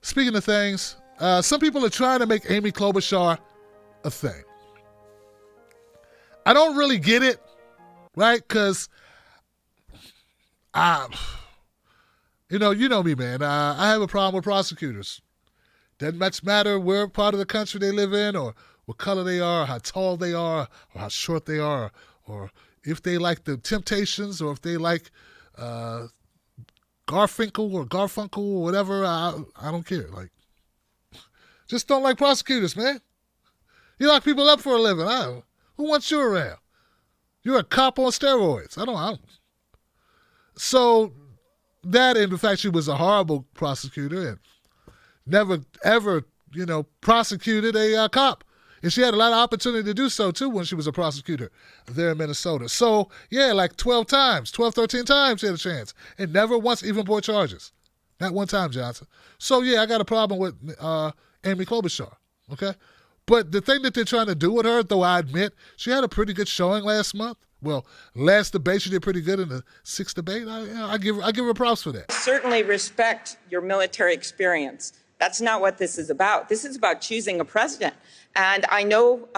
speaking of things, some people are trying to make Amy Klobuchar a thing. I don't really get it, right? Because you know me, man. I have a problem with prosecutors. Doesn't much matter where part of the country they live in, or what color they are, or how tall they are, or how short they are, or if they like the Temptations, or if they like Garfunkel or whatever. I don't care. Like, just don't like prosecutors, man. You lock people up for a living. Who wants you around? You're a cop on steroids. I don't. So that, and the fact she was a horrible prosecutor and never ever, prosecuted a cop. And she had a lot of opportunity to do so, too, when she was a prosecutor there in Minnesota. So, yeah, like 13 times she had a chance. And never once even brought charges. Not one time, Johnson. So, yeah, I got a problem with Amy Klobuchar, okay? But the thing that they're trying to do with her, though I admit, she had a pretty good showing last month. Well, last debate, she did pretty good in the 6th debate. I give her props for that. I certainly respect your military experience. That's not what this is about. This is about choosing a president. And I know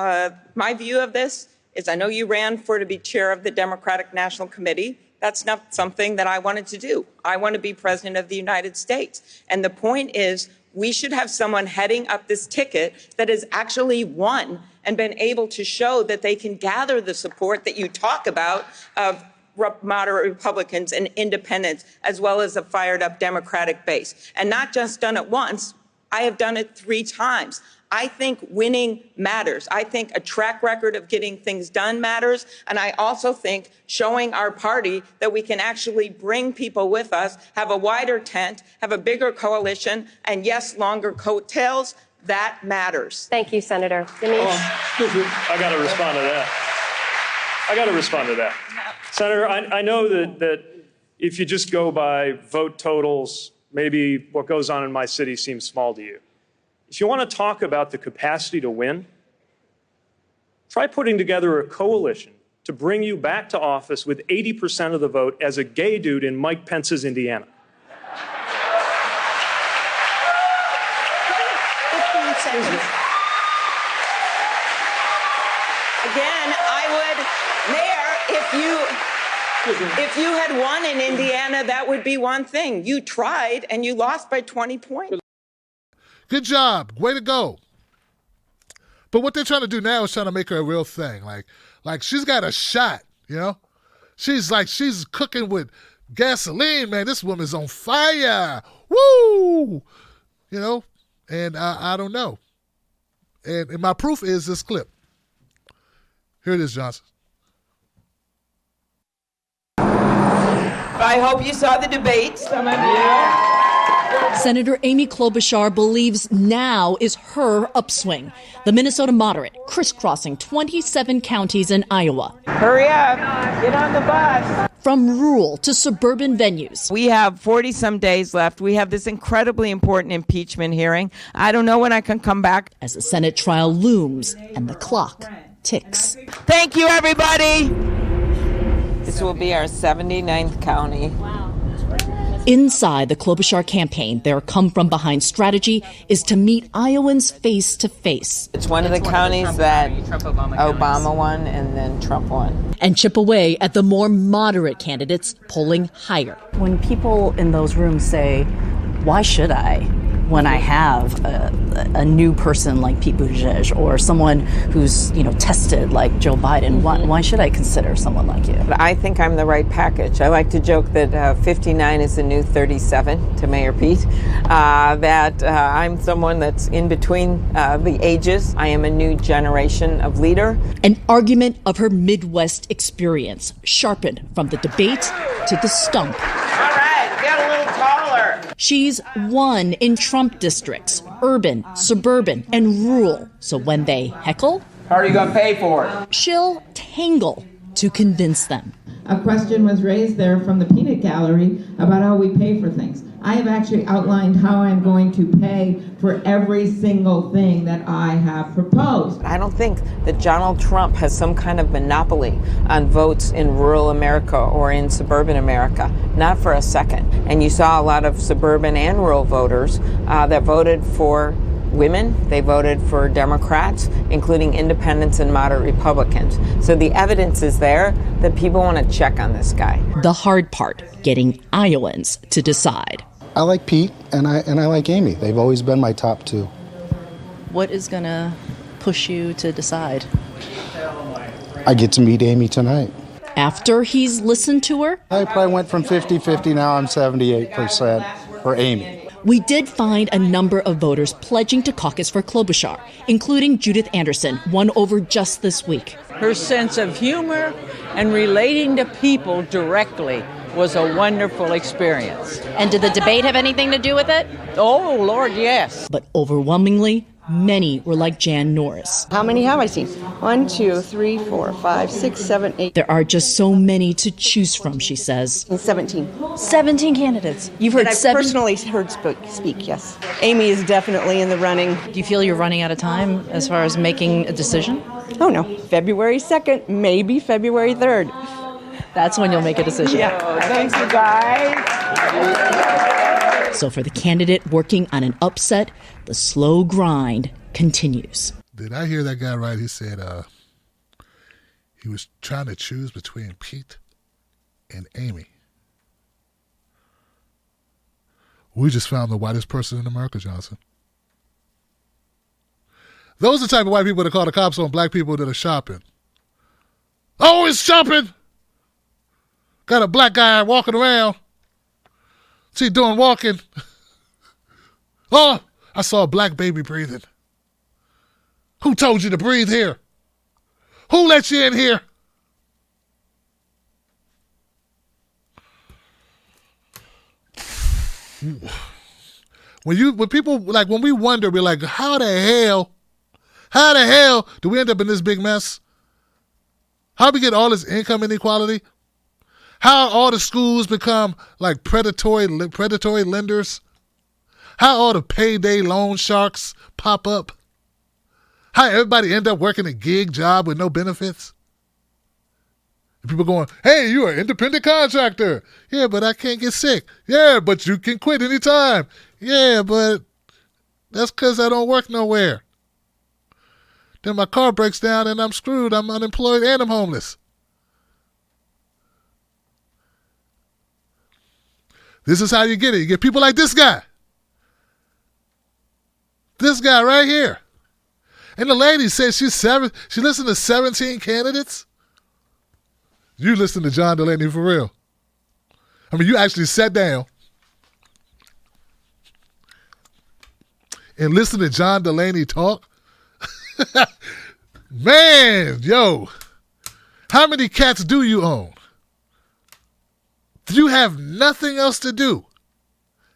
my view of this is I know you ran to be chair of the Democratic National Committee. That's not something that I wanted to do. I want to be president of the United States. And the point is, we should have someone heading up this ticket that has actually won and been able to show that they can gather the support that you talk about of moderate Republicans and independents, as well as a fired up Democratic base. And not just done it once, I have done it 3 times. I think winning matters. I think a track record of getting things done matters. And I also think showing our party that we can actually bring people with us, have a wider tent, have a bigger coalition, and yes, longer coattails, that matters. Thank you, Senator. Denise? I got to respond to that. Senator, I know that if you just go by vote totals, maybe what goes on in my city seems small to you. If you want to talk about the capacity to win, try putting together a coalition to bring you back to office with 80% of the vote as a gay dude in Mike Pence's Indiana. 15 seconds. Again, if you had won in Indiana, that would be one thing. You tried and you lost by 20 points. Good job. Way to go. But what they're trying to do now is trying to make her a real thing. Like she's got a shot, She's cooking with gasoline, man. This woman's on fire. Woo! And I don't know. And my proof is this clip. Here it is, Johnson. I hope you saw the debate. Some of you. Senator Amy Klobuchar believes now is her upswing. The Minnesota moderate crisscrossing 27 counties in Iowa. Hurry up. Get on the bus. From rural to suburban venues. We have 40-some days left. We have this incredibly important impeachment hearing. I don't know when I can come back. As the Senate trial looms and the clock ticks. Thank you, everybody. This will be our 79th county. Wow. Inside the Klobuchar campaign, their come-from-behind strategy is to meet Iowans face to face. It's one of the counties that Obama won and then Trump won. And chip away at the more moderate candidates polling higher. When people in those rooms say, why should I? When I have a new person like Pete Buttigieg or someone who's tested like Joe Biden, why should I consider someone like you? I think I'm the right package. I like to joke that 59 is the new 37 to Mayor Pete. I'm someone that's in between the ages. I am a new generation of leader. An argument of her Midwest experience, sharpened from the debate to the stump. All right, get a little taller. She's won in Trump districts, urban, suburban, and rural. So when they heckle, how are you going to pay for it? She'll tangle to convince them. A question was raised there from the peanut gallery about how we pay for things. I have actually outlined how I'm going to pay for every single thing that I have proposed. I don't think that Donald Trump has some kind of monopoly on votes in rural America or in suburban America. Not for a second. And you saw a lot of suburban and rural voters that voted for women. They voted for Democrats, including independents and moderate Republicans. So the evidence is there that people want to check on this guy. The hard part, getting Iowans to decide. I like Pete and I like Amy. They've always been my top two. What is going to push you to decide? I get to meet Amy tonight. After he's listened to her, I probably went from 50-50, now I'm 78% for Amy. we did find a number of voters pledging to caucus for Klobuchar, including Judith Anderson, won over just this week. Her sense of humor and relating to people directly was a wonderful experience. And did the debate have anything to do with it? Oh, Lord, yes. But overwhelmingly, many were like Jan Norris. How many have I seen? 1, 2, 3, 4, 5, 6, 7, 8. There are just so many to choose from, she says. 17. 17 candidates. You've heard And I've 7? personally heard speak, yes. Amy is definitely in the running. Do you feel you're running out of time as far as making a decision? Oh, no. February 2nd, maybe February 3rd. That's when you'll make a decision. Yeah. Thanks, you guys. So for the candidate working on an upset, the slow grind continues. Did I hear that guy right? He said he was trying to choose between Pete and Amy. We just found the whitest person in America, Johnson. Those are the type of white people that call the cops on black people that are shopping. Oh, it's shopping! Got a black guy walking around. What's he doing walking? Oh, I saw a black baby breathing. Who told you to breathe here? Who let you in here? When people, like, when we wonder, we're like, how the hell do we end up in this big mess? How we get all this income inequality? How all the schools become like predatory lenders? How all the payday loan sharks pop up? How everybody end up working a gig job with no benefits? And people going, hey, you're an independent contractor. Yeah, but I can't get sick. Yeah, but you can quit anytime. Yeah, but that's because I don't work nowhere. Then my car breaks down and I'm screwed. I'm unemployed and I'm homeless. This is how you get it. You get people like this guy. This guy right here. And the lady said she listened to 17 candidates. You listen to John Delaney for real. I mean, you actually sat down and listened to John Delaney talk. Man, yo, how many cats do you own? You have nothing else to do.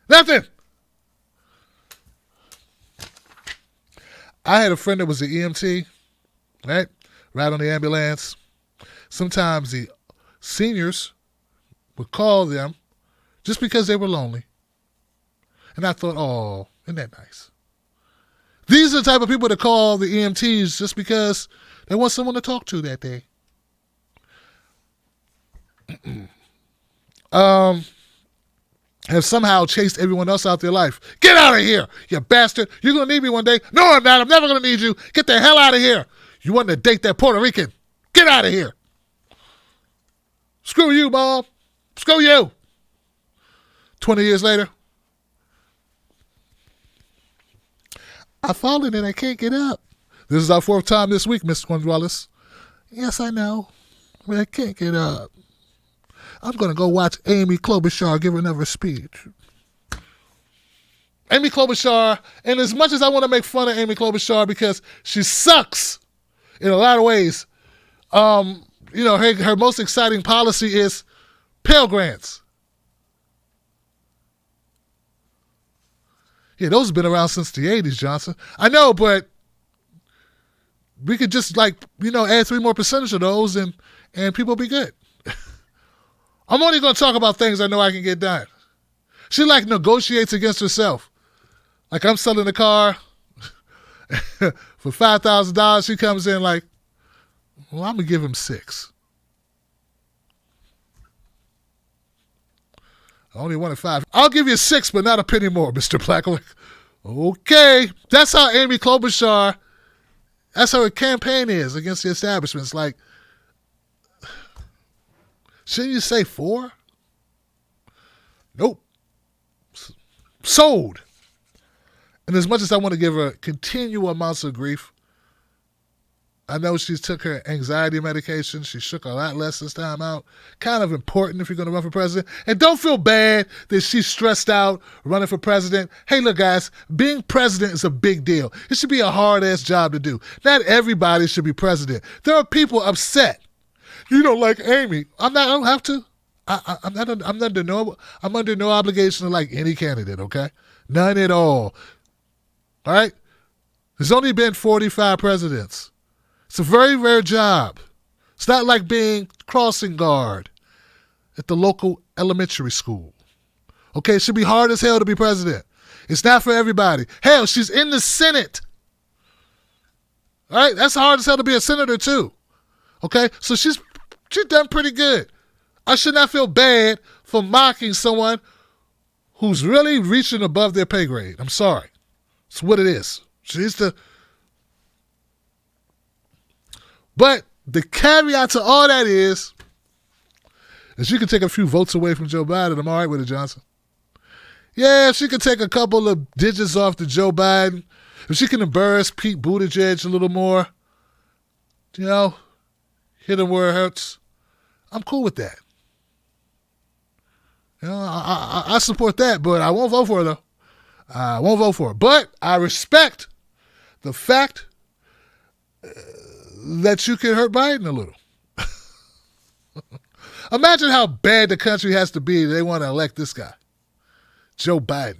Nothing. I had a friend that was an EMT, right? Right on the ambulance. Sometimes the seniors would call them just because they were lonely. And I thought, oh, isn't that nice? These are the type of people that call the EMTs just because they want someone to talk to that day. Have somehow chased everyone else out their life. Get out of here, you bastard. You're going to need me one day. No, I'm not. I'm never going to need you. Get the hell out of here. You want to date that Puerto Rican. Get out of here. Screw you, Mom. Screw you. 20 years later, I've fallen and I can't get up. This is our 4th time this week, Mr. Gonzalez. Yes, I know. But I can't get up. I'm going to go watch Amy Klobuchar give another speech. Amy Klobuchar, and as much as I want to make fun of Amy Klobuchar because she sucks in a lot of ways, her most exciting policy is Pell Grants. Yeah, those have been around since the 80s, Johnson. I know, but we could just add 3 more percentage of those and people will be good. I'm only going to talk about things I know I can get done. She like negotiates against herself. Like I'm selling the car for $5,000. She comes in like, well, I'm gonna give him 6. I only wanted 5. I'll give you 6, but not a penny more, Mr. Black. I'm like, okay. That's how Amy Klobuchar, that's how her campaign is against the establishment. It's like, shouldn't you say 4? Nope. Sold. And as much as I want to give her continual amounts of grief, I know she took her anxiety medication. She shook a lot less this time out. Kind of important if you're going to run for president. And don't feel bad that she's stressed out running for president. Hey, look, guys, being president is a big deal. It should be a hard-ass job to do. Not everybody should be president. There are people upset. You don't like Amy. I don't have to. I'm under no obligation to like any candidate, okay? None at all. All right? There's only been 45 presidents. It's a very rare job. It's not like being crossing guard at the local elementary school. Okay, it should be hard as hell to be president. It's not for everybody. Hell, she's in the Senate. All right, that's hard as hell to be a senator too. Okay, so she's done pretty good. I should not feel bad for mocking someone who's really reaching above their pay grade. I'm sorry. It's what it is. But the caveat to all that is she can take a few votes away from Joe Biden. I'm all right with it, Johnson. Yeah, if she can take a couple of digits off to Joe Biden, if she can embarrass Pete Buttigieg a little more, hit him where it hurts, I'm cool with that. I support that, but I won't vote for her, though. I won't vote for her. But I respect the fact that you can hurt Biden a little. Imagine how bad the country has to be they want to elect this guy, Joe Biden.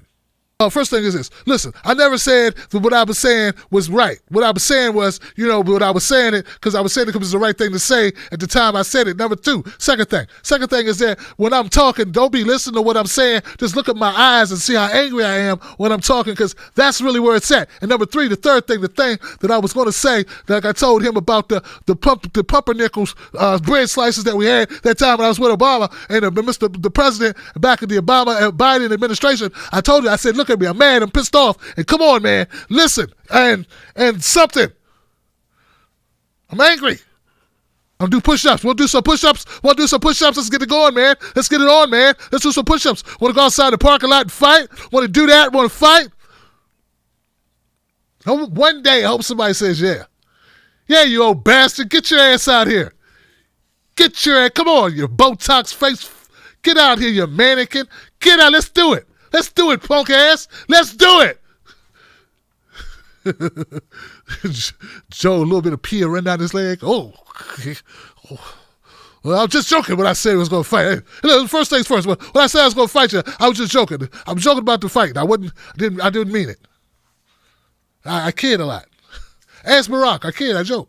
First thing is this. Listen, I never said that what I was saying was right. What I was saying was, but I was saying it because I was saying it because it was the right thing to say at the time I said it. Number 2, second thing is that when I'm talking, don't be listening to what I'm saying. Just look at my eyes and see how angry I am when I'm talking, because that's really where it's at. And number 3, the third thing, the thing that I was going to say, like I told him about the pumpernickels bread slices that we had that time when I was with Obama and the president back in the Biden administration. I told you, I said, look at me, I'm mad, I'm pissed off, and come on, man, listen, and something. I'm angry. I'm gonna do push-ups. We'll do some push-ups. Let's get it going, man. Let's get it on, man. Let's do some push-ups. Want to go outside the parking lot and fight? Want to do that? Want to fight? One day, I hope somebody says, yeah. Yeah, you old bastard. Get your ass out here. Get your ass. Come on, you Botox face. Get out here, you mannequin. Get out. Let's do it. Let's do it, punk ass. Let's do it. Joe, a little bit of pee ran down his leg. Oh. Well, I'm just joking when I said I was going to fight. Hey, first things first. When I said I was going to fight you, I was just joking. I'm joking about the fight. I didn't mean it. I kid a lot. Ask Barack. I kid. I joke.